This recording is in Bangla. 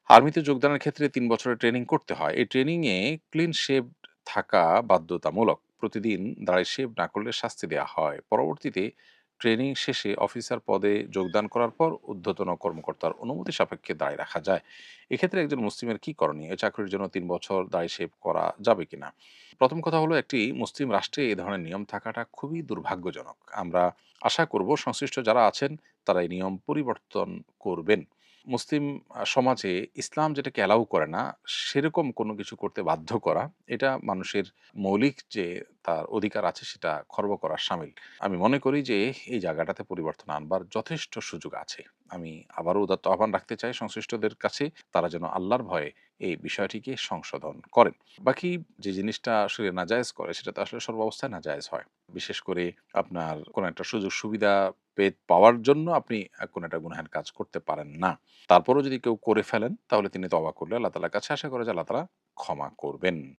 আর্মিতে যোগদানের ক্ষেত্রে ৩ বছরের ট্রেনিং করতে হয়। এই ট্রেনিংয়ে ক্লিন শেভড থাকা বাধ্যতামূলক। প্রতিদিন দাড়ি শেভ না করলে শাস্তি দেয়া হয়। পরবর্তীতে ট্রেনিং শেষে অফিসার পদে যোগদান করার পর ঊর্ধ্বতন কর্মকর্তার অনুমতি সাপেক্ষে দাড়ি রাখা যায়। এক্ষেত্রে একজন মুসলিমের কি করণীয়? এই চাকরির জন্য ৩ বছর দাড়ি শেভ করা যাবে কিনা? প্রথম কথা হলো, একটি মুসলিম রাষ্ট্রে এ ধরনের নিয়ম থাকাটা খুবই দুর্ভাগ্যজনক। আমরা আশা করব সংশ্লিষ্ট যারা আছেন তারা এই নিয়ম পরিবর্তন করবেন। মুসলিম সমাজে ইসলাম যেটাকে অ্যালাউ করে না, সেরকম কোনো কিছু করতে বাধ্য করা, এটা মানুষের মৌলিক যে তার অধিকার আছে সেটা খর্ব করার শামিল। আমি মনে করি যে এই জায়গাটাতে পরিবর্তন আনবার যথেষ্ট সুযোগ আছে। আমি আবারও উদাত্ত আহ্বান রাখতে চাই সংশ্লিষ্টদের কাছে, তারা যেন আল্লাহর ভয়ে এই বিষয়টিকে সংশোধন করেন। বাকি যে জিনিসটা আসলে নাজায়েজ করে সেটা তো আসলে সর্বাবস্থায় নাজায়েজ হয়। বিশেষ করে আপনার কোনো একটা সুযোগ সুবিধা পাওয়ার জন্য আপনি কোনো একটা গুনাহের কাজ করতে পারেন না। তারপরেও যদি কেউ করে ফেলেন তাহলে তিনি তওবা করলে আল্লাহ তাআলার কাছে আশা করা যায় আল্লাহ তাআলা ক্ষমা করবেন।